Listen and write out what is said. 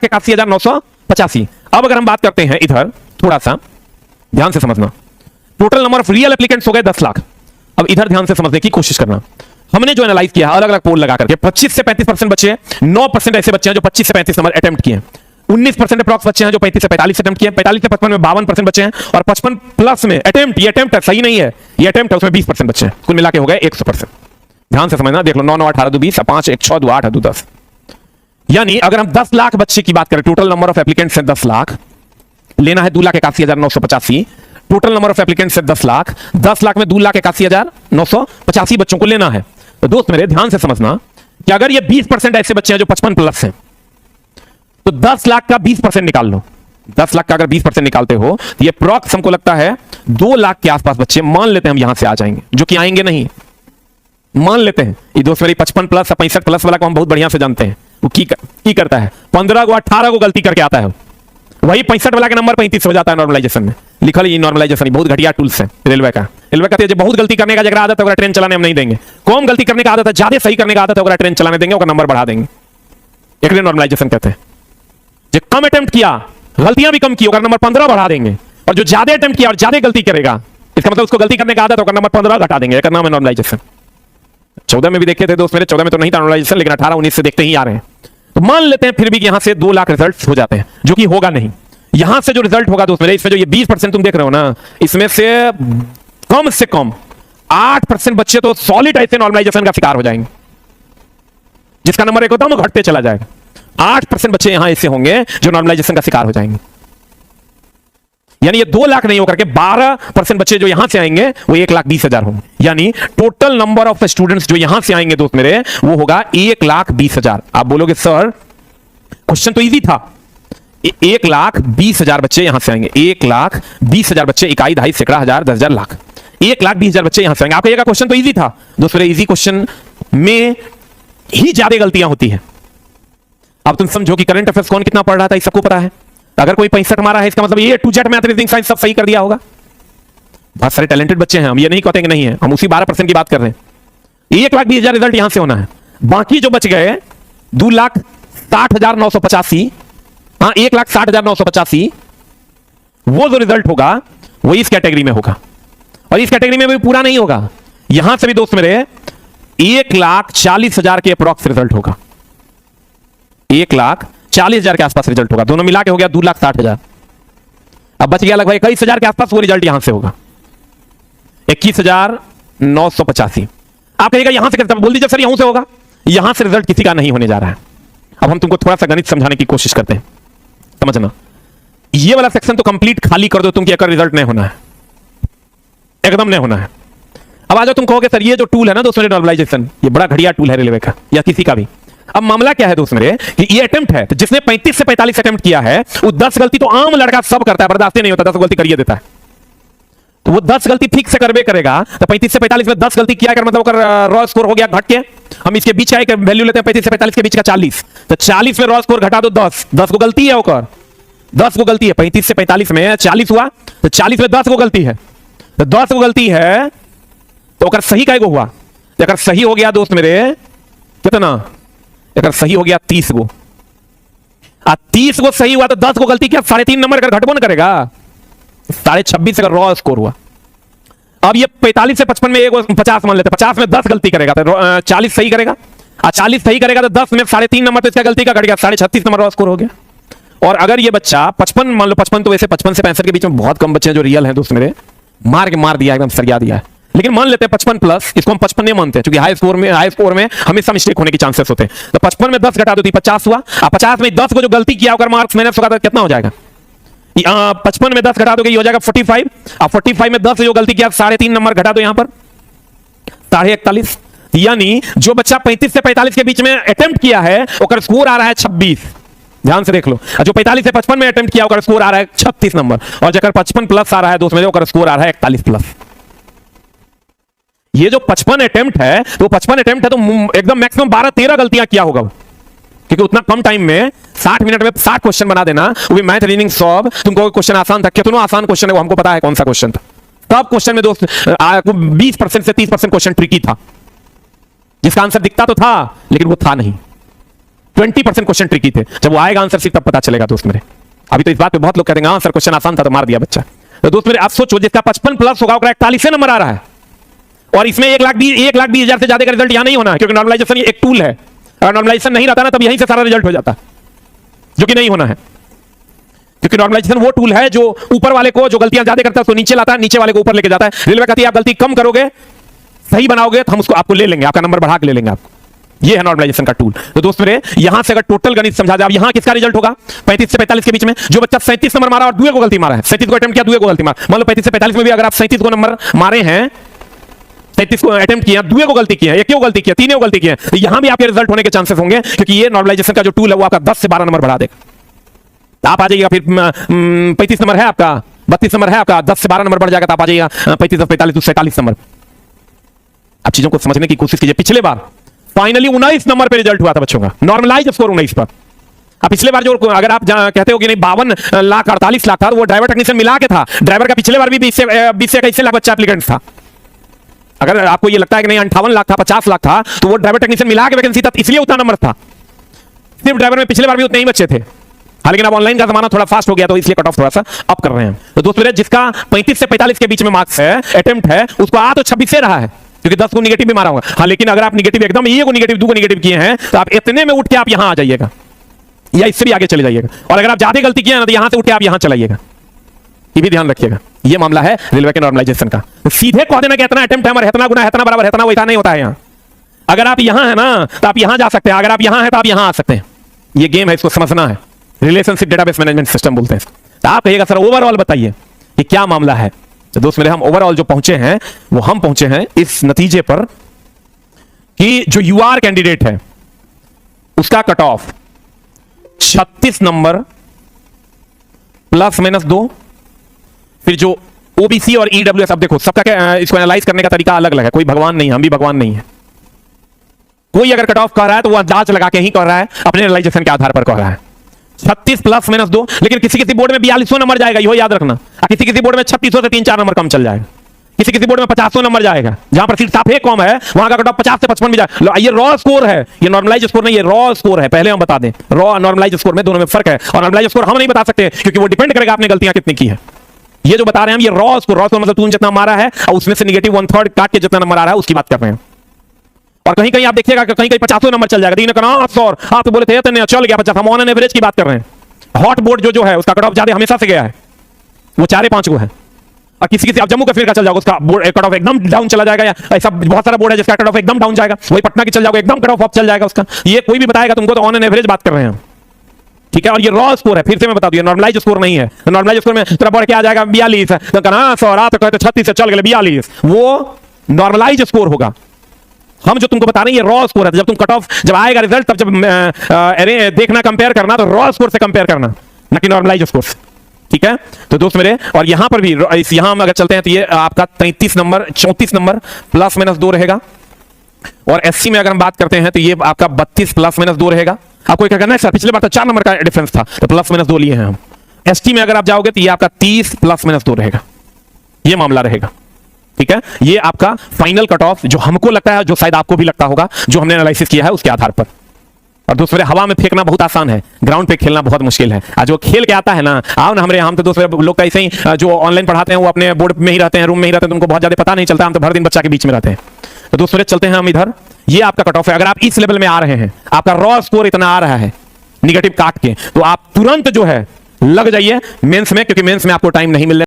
81,985। अब अगर हम बात करते हैं इधर, थोड़ा सा ध्यान से समझना, total number of real applicants हो गए 10 लाख। अब इधर ध्यान से समझने की कोशिश करना। हमने जो एनालाइज किया अलग अलग पोल लगा करके, 25 से 35% बच्चे, 9% ऐसे बच्चे हैं जो 25 से 35 नंबर अटेम्प्ट किए, 19% अप्रॉक्स बच्चे हैं जो 35 से 45 अटेम्प्ट किए, 45 से 55 में 52% बच्चे हैं, और 55 प्लस में अटेम्प्ट, ये अटेम्प्ट है, सही नहीं है, ये अटेम्प्ट है, उसमें 20% बच्चे हैं, कुल मिला के हो गए 100%। ध्यान से समझना, देख लो, 9 9 18 2 20, 5 1 6 2 8 2 10। यानी अगर हम 10 लाख बच्चे की बात करें, टोटल नंबर ऑफ एप्लीकेंट्स है 10 लाख, लेना है 2,81,985। टोटल नंबर ऑफ एप्लीकेंट्स है 10 लाख, 10 लाख में 2,81,985 बच्चों को लेना है। तो दोस्त मेरे ध्यान से समझना कि अगर ये 20% ऐसे बच्चे हैं जो 55 प्लस हैं, तो 10 लाख का 20% निकाल लो। 10 लाख का अगर 20% निकालते हो तो ये प्रॉक्स हमको लगता है 2 लाख के आसपास बच्चे, मान लेते हैं हम यहां से आ जाएंगे, जो कि आएंगे नहीं, मान लेते हैं। ये दोस्त मेरी 55 प्लस 65 प्लस वाला को हम बहुत बढ़िया से जानते हैं, वो की करता है, 15 को 18 को गलती करके आता है, वही 65 वाला के नंबर 35 हो जाता है नॉर्मलाइजेशन में। लिखल ये नॉर्मलाइजेशन बहुत घटिया टूल्स है रेलवे का। रेलवे का जो बहुत गलती करने का जगह आदत है, ट्रेन चलाने हम नहीं देंगे। कम गलती करने का आदत है, ज्यादा सही करने का आदत है, ट्रेन चलाने देंगे, नंबर बढ़ा देंगे। एक नॉर्मलाइजेशन कहते हैं। जो कम अटेम्प्ट किया, गलतियां भी कम की, नंबर 15 बढ़ा देंगे, और जो ज्यादा अटेम्प्ट किया और ज्यादा गलती करेगा, इसका मतलब उसको गलती करने का आदत है, नंबर 15 घटा देंगे। एक नाम है नॉर्मलाइजेशन। 14 में भी देखे थे दोस्त मेरे, 14 में तो नहीं था नॉर्मलाइजेशन, लेकिन 18 19 से देखते ही आ रहे हैं। तो मान लेते हैं फिर भी यहां से 2 लाख रिजल्ट हो जाते हैं, जो कि होगा नहीं। यहां से जो रिजल्ट होगा दोस्त मेरे, इसमें जो ये 20% तुम देख रहे हो ना, इसमें से कम 8% बच्चे तो सॉलिड ऐसे नॉर्मलाइजेशन का शिकार हो जाएंगे, जिसका नंबर एकदम घटते चला जाएगा। 8% बच्चे यहां ऐसे होंगे जो नॉर्मलाइजेशन का शिकार हो जाएंगे। यानी ये 2 लाख नहीं होकर के 12% बच्चे जो यहां से आएंगे वो 1,20,000 होंगे। यानी टोटल नंबर ऑफ स्टूडेंट्स जो यहां से आएंगे दोस्त मेरे, वो होगा 1,20,000। आप बोलोगे सर क्वेश्चन तो इजी था, 1,20,000 बच्चे यहां से आएंगे, 1,20,000 बच्चे, इकाई, दहाई, सैकड़ा, हजार, 10,000, लाख, 1,20,000 बच्चे यहां से आएंगे। आप कहिएगा क्वेश्चन तो इजी था दोस्त मेरे, इजी क्वेश्चन में ही ज्यादा गलतियां होती है। अब तुम समझो कि करंट अफेयर्स कौन कितना पढ़ रहा था, इस सबको पता है। अगर कोई 65 मारा है, इसका मतलब ये to Z math, reasoning, science सब सही कर दिया होगा। बहुत सारे टैलेंटेड बच्चे हैं, हम ये नहीं कहते कि नहीं है, हम उसी 12% की बात कर रहे हैं। 1,20,000 रिजल्ट यहां से होना है। बाकी जो बच गए 2,60,985, हाँ 1,60,985, वो जो रिजल्ट होगा वो इस कैटेगरी में होगा, और इस कैटेगरी में भी पूरा नहीं होगा। यहां से भी दोस्त मेरे 1,40,000 के अप्रॉक्स रिजल्ट होगा, 1,40,000 के आसपास रिजल्ट होगा। दोनों मिला के हो गया 2,60,000। अब बच गया लगभग 21,000 के आसपास, वो रिजल्ट यहां से होगा 21,985। आप कहिएगा यहां से कैसे, बोल दीजिए सर यहां से होगा। यहां से रिजल्ट किसी का नहीं होने जा रहा है। अब हम तुमको थोड़ा सा गणित समझाने की कोशिश करते हैं, समझना। ये वाला सेक्शन तो कंप्लीट खाली कर दो तुम कि अगर रिजल्ट नहीं होना है, एकदम नहीं होना है। अब आ जाओ, तुम कहोगे सर ये जो टूल है ना दोस्तों नॉर्मलाइजेशन, ये बड़ा घटिया टूल है रेलवे का या किसी का भी। अब मामला क्या है दोस्त मेरे कि ये अटेम्प्ट है, तो जिसने 35 से 45 अटेम्प्ट किया है, वो 10 गलती तो आम लड़का सब करता है, बर्दाश्त नहीं होता, 10 गलती करिए देता है। तो वो 10 गलती ठीक से करवे करेगा, तो 35 से 45 में 10 गलती किया कर मतलब रॉ स्कोर हो गया घट के। हम इसके बीच आए वैल्यू लेते हैं 35 से 45 के बीच का 40, तो 40 में रॉ स्कोर घटा दो 10, 10 को गलती है होकर, 10 को गलती है। 35 से 45 में 40 हुआ, तो 40 में 10 को गलती है, तो 10 को गलती है, तो अगर सही का हुआ, तो अगर सही हो गया दोस्त मेरे कितना, अगर सही हो गया 30 को, 30 को सही हुआ, तो 10 को गलती किया, 3.5 नंबर कर घटबो न करेगा, 26.5 अगर रॉ स्कोर हुआ। अब ये 45 से 55 में 50 मान लेते, 50 में 10 गलती करेगा तो 40 सही करेगा, 40 सही करेगा तो 10 में 3.5 नंबर, तो इसका गलती का घट गया, 36.5 नंबर रॉ स्कोर हो गया। और अगर ये बच्चा 55 मान लो, 55 तो वैसे 55 से 65 के बीच में बहुत कम बच्चे हैं जो रियल हैं दोस्त मेरे, मार दिया एकदम सरिया दिया है, लेकिन मान लेते हैं 55 प्लस, इसको हम 55 नहीं मानते क्योंकि हाई स्कोर में हमेशा मिस्टेक होने के चांसेस होते हैं। तो 55 में 10 घटा दो 50 हुआ, 50 में 10 को जो गलती किया अगर मार्क्स माइनस होगा तो कितना हो जाएगा, 55 में 10 घटा दोगे ये हो जाएगा 45, और 45 में 10 जो गलती किया 3.5 नंबर घटा दो यहां पर 41.5। यानी जो बच्चा 35 से 45 के बीच में अटेम्प्ट किया है उसका स्कोर आ रहा है 26। ध्यान से देख लो, जो 45 से 55 में अटेम्प्ट किया उसका स्कोर आ रहा है 36 नंबर, और जब 55 प्लस आ रहा है दोस्त मेरे उसका स्कोर आ रहा है 41 प्लस। ये जो 55 अटेम्प्ट है, तो 55 अटेम्प्ट है तो एकदम मैक्सिमम 12-13 गलतियां किया होगा, क्योंकि उतना कम टाइम में 60 मिनट में 60 क्वेश्चन बना देना, वो भी मैथ रीजनिंग सॉल्व। तुमको क्वेश्चन आसान था, कितना आसान क्वेश्चन है वो हमको पता है कौन सा क्वेश्चन था। तब क्वेश्चन में दोस्त 20% से 30% क्वेश्चन ट्रिकी था, जिसका आंसर दिखता तो था लेकिन वो था नहीं। 20% क्वेश्चन ट्रिकी थे। जब वो आएगा आंसर शीट तब पता चलेगा दोस्त मेरे। अभी तो इस बात पे बहुत लोग कहते हैं हाँ सर क्वेश्चन आसान था तो मार दिया बच्चा। तो दोस्त मेरे आप सोचो जिसका 55 प्लस होगा 41 नंबर आ रहा है, और इसमें 1,20,000 से ज्यादा का रिजल्ट यहां नहीं होना है, क्योंकि नॉर्मलाइजेशन एक टूल है। अगर नॉर्मलाइजेशन नहीं रहता ना तब यहीं से सारा रिजल्ट हो जाता, जो कि नहीं होना है, क्योंकि नॉर्मलाइजेशन वो टूल है जो ऊपर वाले को जो गलतियां ज्यादा करता है उसको नीचे लाता है, नीचे वाले को ऊपर लेके जाता है। रेलवे कहती है आप गलती कम करोगे, सही बनाओगे तो हम उसको आपको ले लेंगे, आपका नंबर बढ़ा के ले लेंगे आपको। ये है नॉर्मलाइजेशन का टूल। तो दोस्त मेरे यहां से अगर टोटल गणित समझा जाए, अब यहां किसका रिजल्ट होगा 35 से 45 के बीच में, जो बच्चा 37 नंबर मारा और दुए को गलती मारा है, 37 को अटेम्प्ट किया दुए को गलती मारा, मान लो 35 से 45 में भी अगर आप 37 को नंबर मारे हैं, 37 को अटेम्प्ट किया, दुए को गलती किया, एक को गलती किया, तीन को गलती किया, तो यहां भी आपके रिजल्ट होने के चांसेस होंगे, क्योंकि ये नॉर्मलाइजेशन का जो टूल है वो आपका 10 से 12 नंबर बढ़ा देगा। आप आ जाइएगा फिर 35 नंबर है आपका, 32 नंबर है आपका, 10 से 12 नंबर बढ़ जाएगा तो आप आ जाइएगा 35 45 47 नंबर। आप चीजों को समझने की कोशिश कीजिए। पिछले बार फाइनली 19 नंबर पे रिजल्ट हुआ था बच्चों का, नॉर्मलाइज स्कोर 19 पर। अब पिछले बार जो अगर आप कहते हो कि नहीं 52 लाख 48 लाख था, तो वो ड्राइवर टेक्नीशियन मिला के था। ड्राइवर का पिछले बार भी 20 से 21 लाख बच्चा एप्लीकेंट था। अगर आपको ये लगता है कि नहीं 58 लाख था 50 लाख था, तो वो ड्राइवर टेक्नीशियन मिला के वैकेंसी था, इसलिए उतना नंबर था। सिर्फ ड्राइवर में पिछले बार भी उतने ही बच्चे थे, हालांकि अब ऑनलाइन का जमाना थोड़ा फास्ट हो गया तो इसलिए कट ऑफ थोड़ा सा अप कर रहे हैं। तो दोस्तों जिसका 35 से 45 के बीच में मार्क्स है, अटेम्प्ट है, उसको आ तो 26 से रहा है, क्योंकि 10 को निगेटिव भी मारा होगा। हाँ, लेकिन अगर आप निगेटिव एकदम ये को निगेटिव 2 को निगेटिव किए हैं तो आप इतने में उठ के आप यहां आ जाइएगा, या इससे भी आगे चले जाइएगा। और अगर आप ज्यादा गलती किए ना तो यहां से उठ के आप यहां चलाइएगा, ये भी ध्यान रखिएगा। ये मामला है रेलवे के नॉर्मलाइजेशन का। तो सीधे कह देना कि इतना अटेम्प्ट है हमारा, इतना गुना है, इतना बराबर है, इतना वैसा नहीं होता है। यहां अगर आप यहां है ना तो आप यहां जा सकते हैं, अगर आप यहां है तो आप यहां आ सकते हैं। ये गेम है, इसको समझना है। रिलेशनशिप डेटाबेस मैनेजमेंट सिस्टम बोलते हैं। तो आप कहिएगा सर ओवरऑल बताइए कि क्या मामला है। तो दोस्त मेरे हम ओवरऑल जो पहुंचे हैं वो हम पहुंचे हैं इस नतीजे पर कि जो यूआर कैंडिडेट है उसका कट ऑफ 36 नंबर +-2, फिर जो ओबीसी और ईडब्ल्यूएस, अब देखो सबका इसको एनालाइज करने का तरीका अलग अलग है, कोई भगवान नहीं है, हम भी भगवान नहीं है। कोई अगर कट ऑफ कर रहा है तो वह अंदाज लगा के ही कर रहा है, अपने एनालाइजेशन के आधार पर कर रहा है। 36 +-2, लेकिन किसी किसी बोर्ड में 4200 नंबर जाएगा, यह याद रखना। किसी किसी बोर्ड में 3600 से 3-4 नंबर कम चल जाएगा, किसी किसी बोर्ड में 500 नंबर जाएगा, जहां पर सीट साफे कम है वहां का कट ऑफ 50 से 55 भी जाएगा। ये रॉ स्कोर है, ये नॉर्मलाइज स्कोर नहीं, ये रॉ स्कोर है। पहले हम बता दें रॉ नॉर्मलाइज स्कोर में दोनों में फर्क है, और नॉर्मलाइज स्कोर हम नहीं बता सकते क्योंकि वो डिपेंड करेगा आपने गलतियां कितनी की है। ये जो बता रहे हैं हम, ये रॉ स्कोर मतलब तूने जितना मारा है और उसमें से नेगेटिव 1/3 काट के जितना नंबर आ रहा है उसकी बात कर रहे हैं। और कहीं कहीं आप देखिएगा कि कहीं 50 नंबर चल जाएगा, तीन कहा सौ आप तो बोले थे चल गया 50, हम ऑन एन एवरेज की बात कर रहे हैं। हॉट बोर्ड जो है उसका कट ऑफ ज्यादा हमेशा से गया है, वो 4-5 को है। और किसी किसी आप जम्मू कश्मीर का चल जाओगे उसका कट ऑफ एकदम डाउन चला जाएगा, या ऐसा बहुत सारा बोर्ड है जिसका कट ऑफ एकदम डाउन जाएगा। वही पटना की चल जाओगे एकदम कट ऑफ अप चल जाएगा उसका। ये कोई भी बताएगा तुमको, तो ऑन एन एवरेज बात कर रहे हैं, ठीक है। और ये रॉ स्कोर है, फिर से मैं बता दूं नॉर्मलाइज स्कोर नहीं है। तो नॉर्मलाइज स्कोर में थोड़ा बढ़ के आ जाएगा 42 है, तो कहना 100 रात कहते 36 से चल गए 42, वो नॉर्मलाइज स्कोर होगा। हम जो तुमको बता रहे हैं ये रॉ स्कोर है। जब तुम कट ऑफ जब आएगा रिजल्ट तब जब देखना कंपेयर करना तो रॉ स्कोर से कंपेयर करना, न कि नॉर्मलाइज स्कोर से, ठीक है। तो दोस्त मेरे और यहां पर भी यहां हम अगर चलते हैं तो ये आपका 33 नंबर 34 नंबर +-2 रहेगा। और एससी में अगर हम बात करते हैं तो ये आपका 32 +-2 रहेगा। आपको क्या करना है सर, पिछले बार तो 4 नंबर का डिफरेंस था तो +-2 लिए हैं हम। एसटी में अगर आप जाओगे तो ये आपका 30 +-2 रहेगा, ये मामला रहेगा, ठीक है। ये आपका फाइनल कट ऑफ जो हमको लगता है, जो शायद आपको भी लगता होगा, जो हमने एनालिसिस किया है उसके आधार पर। और दोस्त मेरे हवा में फेंकना बहुत आसान है, ग्राउंड पे खेलना बहुत मुश्किल है। आज जो खेल के आता है ना, आओ ना हमारे, हम तो दोस्त मेरे लोग ऐसे ही जो ऑनलाइन पढ़ाते हैं वो अपने बोर्ड में ही रहते हैं, रूम में ही रहते हैं, तुमको बहुत ज्यादा पता नहीं चलता, हम तो भर दिन बच्चा के बीच में रहते हैं। तो दोस्त मेरे चलते हैं हम इधर, ये आपका कट ऑफ है। अगर आप इस लेवल में आ रहे हैं, आपका रॉ स्कोर इतना आ रहा है निगेटिव काट के, तो आप तुरंत जो है लग जाइए मेंस में, क्योंकि मेंस में आपको टाइम नहीं मिल रहा है।